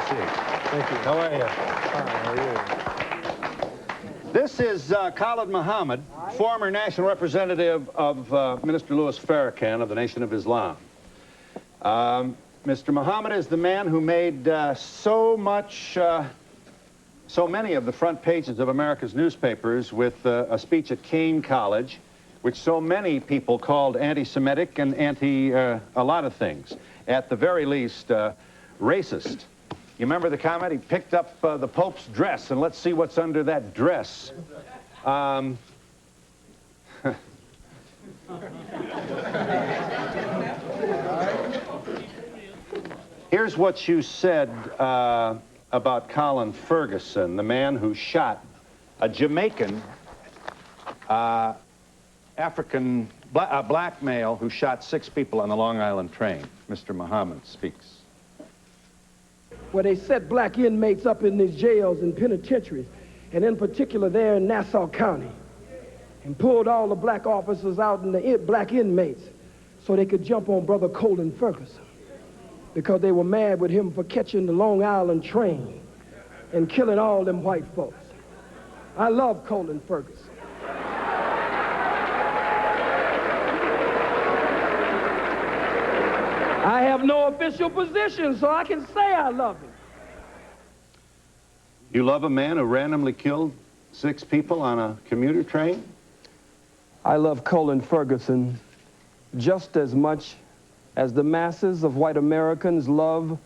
seat. Thank you. How are you? Fine, how are you? This is KHALID Muhammad, former national representative of Minister Louis Farrakhan of the Nation of Islam. Mr. Muhammad is the man who made so many of the front pages of America's newspapers with a speech at Kane College, which so many people called anti-Semitic and a lot of things. At the very least, racist. You remember the comment? He picked up the Pope's dress, and let's see what's under that dress. Here's what you said about Colin Ferguson, the man who shot a Jamaican black male who shot 6 people on the Long Island train. Mr. Muhammad speaks. Where they set black inmates up in these jails and penitentiaries, and in particular there in Nassau County, and pulled all the black officers out and the black inmates so they could jump on Brother Colin Ferguson because they were mad with him for catching the Long Island train and killing all them white folks. I love Colin Ferguson. I have no official position, so I can say I love him. You love a man who randomly killed 6 people on a commuter train? I love Colin Ferguson just as much as the masses of white Americans love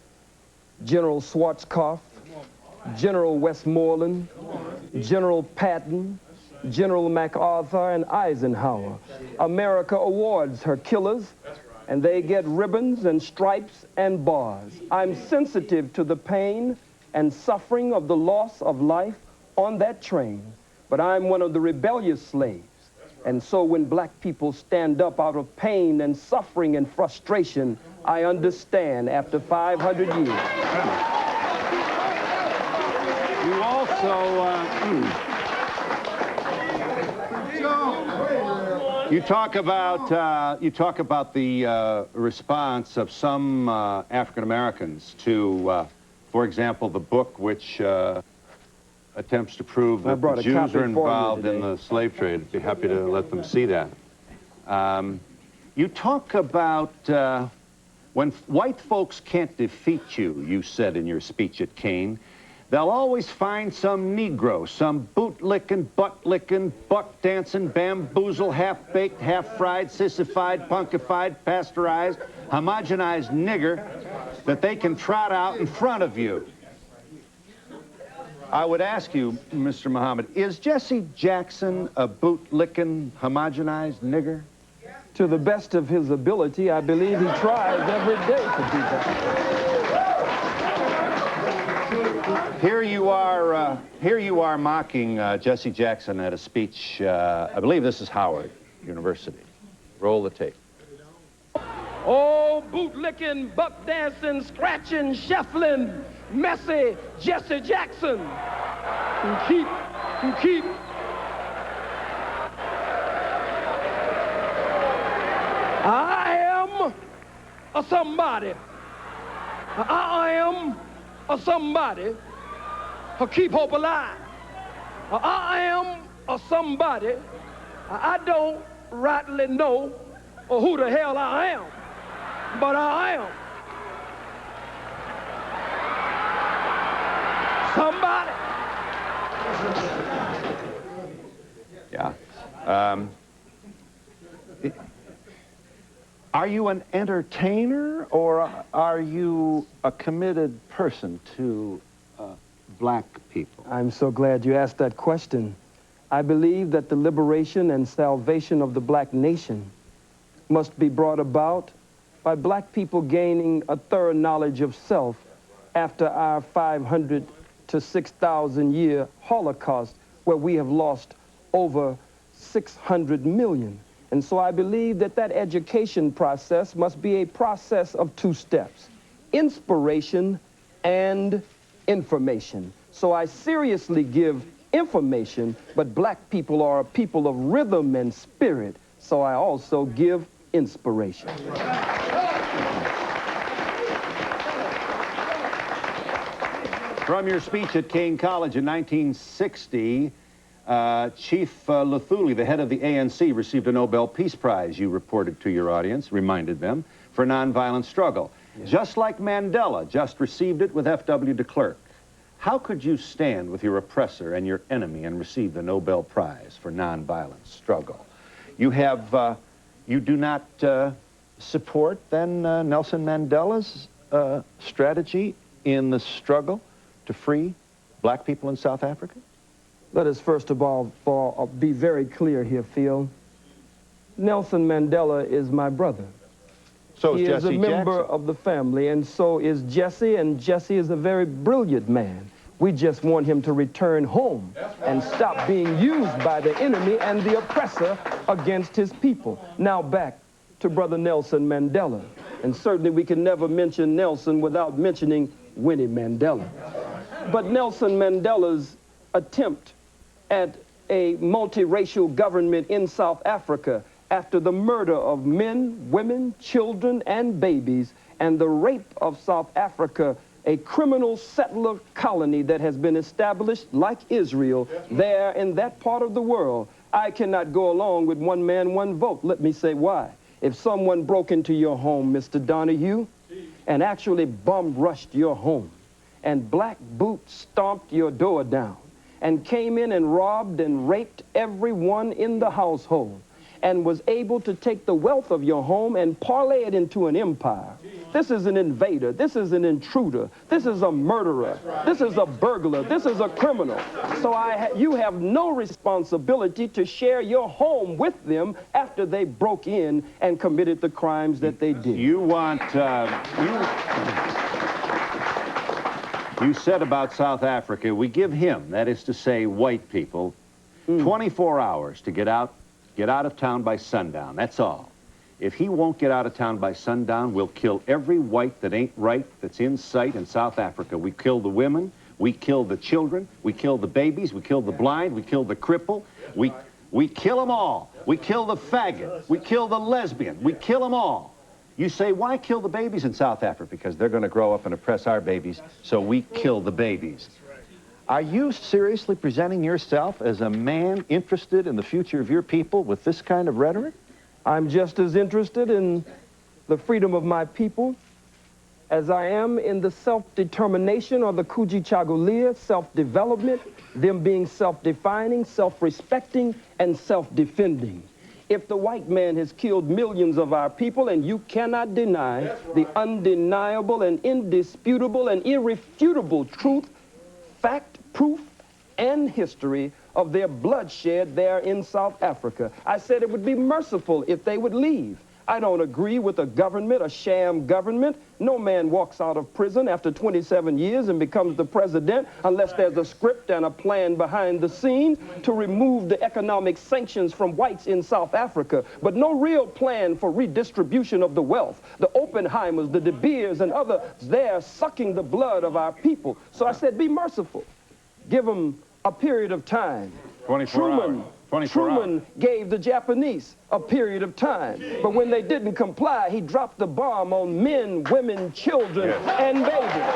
General Schwarzkopf, General Westmoreland, General Patton, General MacArthur, and Eisenhower. America awards her killers, and they get ribbons and stripes and bars. I'm sensitive to the pain and suffering of the loss of life on that train, but I'm one of the rebellious slaves. And so when black people stand up out of pain and suffering and frustration, I understand after 500 years. You also, you talk about the response of some African Americans to, for example, the book which attempts to prove that the Jews are involved in the slave trade. I'd be happy to let them see that. You talk about when white folks can't defeat you, you said in your speech at Kane, they'll always find some Negro, some boot-licking, butt-licking, buck-dancing, bamboozle, half-baked, half-fried, sissified, punkified, pasteurized, homogenized nigger that they can trot out in front of you. I would ask you, Mr. Muhammad, is Jesse Jackson a boot-licking, homogenized nigger? To the best of his ability, I believe he tries every day to do that. Here you are mocking Jesse Jackson at a speech, I believe this is Howard University. Roll the tape. Oh, boot-licking, buck-dancing, scratching, shuffling, messy Jesse Jackson. Who keep. I am a somebody. I am a somebody who keep hope alive. I am a somebody. I don't rightly know who the hell I am, but I am somebody. Yeah. Are you an entertainer, or are you a committed person to black people? I'm so glad you asked that question. I believe that the liberation and salvation of the black nation must be brought about by black people gaining a thorough knowledge of self after our 500 to 6,000 year Holocaust, where we have lost over 600 million. And so I believe that that education process must be a process of 2 steps: inspiration and information. So I seriously give information, but black people are a people of rhythm and spirit, so I also give inspiration. From your speech at Kane College in 1960, Chief Luthuli, the head of the ANC, received a Nobel Peace Prize, you reported to your audience, reminded them, for nonviolent struggle. Yes. Just like Mandela just received it with F.W. de Klerk. How could you stand with your oppressor and your enemy and receive the Nobel Prize for nonviolent struggle? You have, you do not support, then, Nelson Mandela's strategy in the struggle to free black people in South Africa? Let us first of all be very clear here, Phil. Nelson Mandela is my brother. So is He Jesse is a member Jackson. of the family, and so is Jesse, and Jesse is a very brilliant man. We just want him to return home and stop being used by the enemy and the oppressor against his people. Now back to Brother Nelson Mandela. And certainly we can never mention Nelson without mentioning Winnie Mandela. But Nelson Mandela's attempt at a multiracial government in South Africa after the murder of men, women, children, and babies, and the rape of South Africa, a criminal settler colony that has been established like Israel there in that part of the world. I cannot go along with one man, one vote. Let me say why. If someone broke into your home, Mr. Donahue, and actually bum-rushed your home, and Black Boot stomped your door down, and came in and robbed and raped everyone in the household, and was able to take the wealth of your home and parlay it into an empire. This is an invader. This is an intruder. This is a murderer. This is a burglar. This is a criminal. So you have no responsibility to share your home with them after they broke in and committed the crimes that they did. You want, you said about South Africa, we give him, that is to say white people, 24 hours to get out of town by sundown. That's all. If he won't get out of town by sundown, we'll kill every white that ain't right that's in sight in South Africa. We kill the women, we kill the children, we kill the babies, we kill the blind, we kill the cripple, we kill them all. We kill the faggot, we kill the lesbian, we kill them all. You say, why kill the babies in South Africa? Because they're going to grow up and oppress our babies, so we kill the babies. Are you seriously presenting yourself as a man interested in the future of your people with this kind of rhetoric? I'm just as interested in the freedom of my people as I am in the self-determination or the KHALID, self-development, them being self-defining, self-respecting, and self-defending. If the white man has killed millions of our people, and you cannot deny the undeniable and indisputable and irrefutable truth, fact, proof, and history of their bloodshed there in South Africa. I said it would be merciful if they would leave. I don't agree with a government, a sham government. No man walks out of prison after 27 years and becomes the president unless there's a script and a plan behind the scenes to remove the economic sanctions from whites in South Africa, but no real plan for redistribution of the wealth. The Oppenheimers, the De Beers, and others there sucking the blood of our people. So I said, be merciful. Give them a period of time. 24 hours. Truman gave the Japanese a period of time, but when they didn't comply, he dropped the bomb on men, women, children, and babies.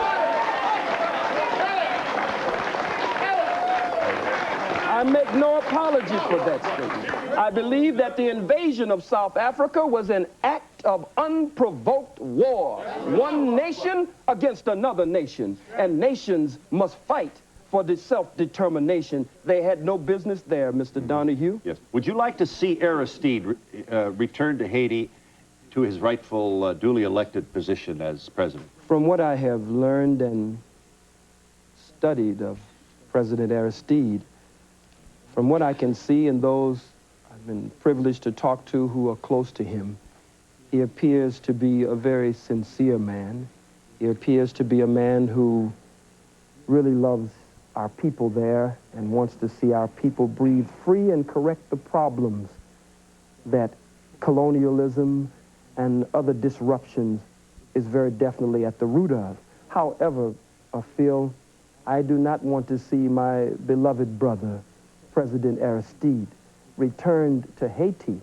I make no apology for that statement. I believe that the invasion of South Africa was an act of unprovoked war, one nation against another nation, and nations must fight for the self-determination. They had no business there, Mr. Donahue. Yes. Would you like to see Aristide return to Haiti to his rightful, duly elected position as president? From what I have learned and studied of President Aristide, from what I can see and those I've been privileged to talk to who are close to him, he appears to be a very sincere man. He appears to be a man who really loves our people there and wants to see our people breathe free and correct the problems that colonialism and other disruptions is very definitely at the root of. However, Phil, I do not want to see my beloved brother, President Aristide, returned to Haiti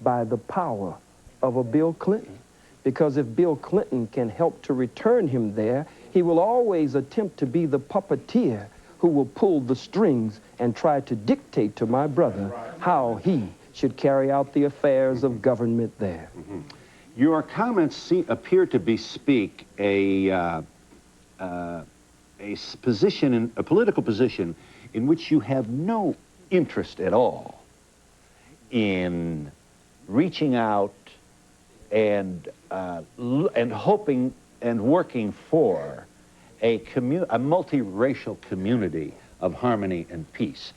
by the power of a Bill Clinton. because if Bill Clinton can help to return him there, he will always attempt to be the puppeteer who will pull the strings and try to dictate to my brother how he should carry out the affairs of government there. Your comments appear to bespeak a political position in which you have no interest at all in reaching out and hoping and working for a multiracial community of harmony and peace.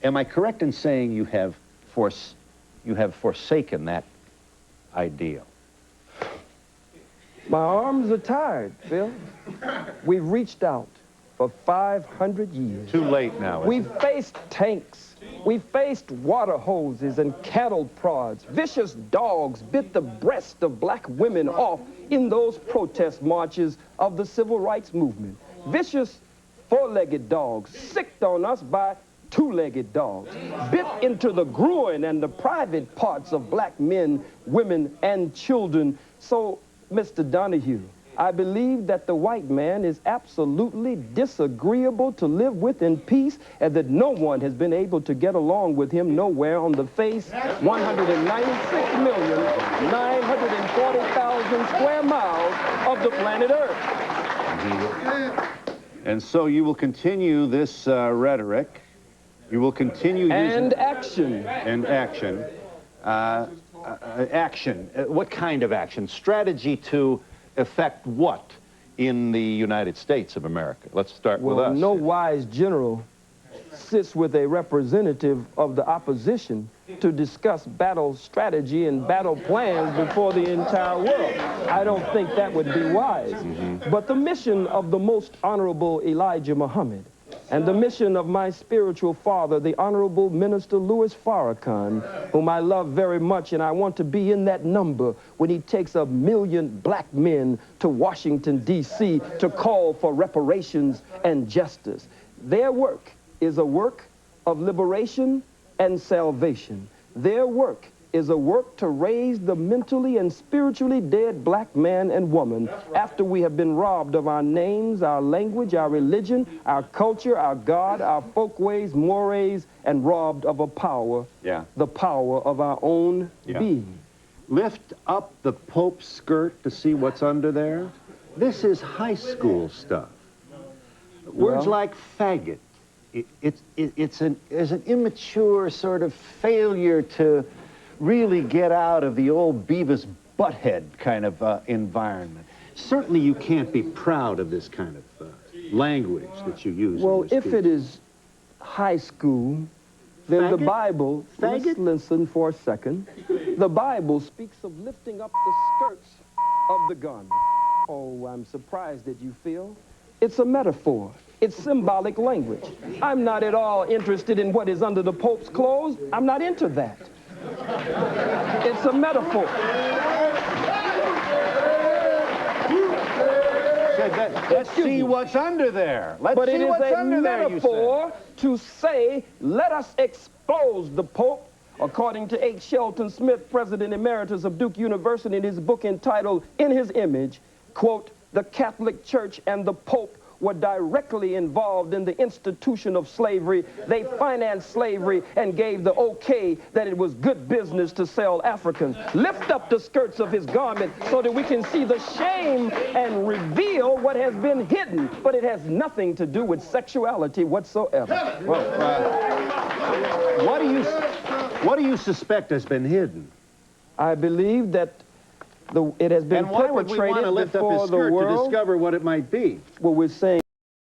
Am I correct in saying you have forsaken that ideal? My arms are tired, Phil. We've reached out for 500 years. Too late now. We've faced tanks. We faced water hoses and cattle prods. Vicious dogs bit the breast of black women off in those protest marches of the civil rights movement. Vicious four-legged dogs sicked on us by two-legged dogs, bit into the groin and the private parts of black men, women, and children. So, Mr. Donahue, I believe that the white man is absolutely disagreeable to live with in peace, and that no one has been able to get along with him nowhere on the face 196,940,000 square miles of the planet Earth. And so you will continue this rhetoric. You will continue using... And action. And action. Action. What kind of action? Strategy to affect what in the United States of America? Let's start with us. No wise general sits with a representative of the opposition to discuss battle strategy and battle plans before the entire world. I don't think that would be wise. But the mission of the most honorable Elijah Muhammad and the mission of my spiritual father, the Honorable Minister Louis Farrakhan, whom I love very much, and I want to be in that number when he takes 1 million black men to Washington, D.C. to call for reparations and justice. Their work is a work of liberation and salvation. Their work is a work to raise the mentally and spiritually dead black man and woman after we have been robbed of our names, our language, our religion, our culture, our God, our folkways, mores, and robbed of a power, the power of our own being. Lift up the Pope's skirt to see what's under there. This is high school stuff. Words like faggot. It's an immature sort of failure to really get out of the old Beavis Butthead kind of environment. Certainly you can't be proud of this kind of language that you use. Well, if it is high school, then the Bible, let's listen for a second. The Bible speaks of lifting up the skirts of the garment. Oh, I'm surprised that you feel. It's a metaphor. It's symbolic language. I'm not at all interested in what is under the Pope's clothes. I'm not into that. It's a metaphor. Let's see what's under there. But it is a metaphor to say, let us expose the Pope, according to H. Shelton Smith, President Emeritus of Duke University, in his book entitled, In His Image, quote, "The Catholic Church and the Pope were directly involved in the institution of slavery. They financed slavery and gave the okay that it was good business to sell Africans." Lift up the skirts of his garment so that we can see the shame and reveal what has been hidden. But it has nothing to do with sexuality whatsoever. Well, what do you suspect has been hidden? I believe that it has been perpetrated. And why would we want to lift up his skirt to discover what it might be? Well, we're saying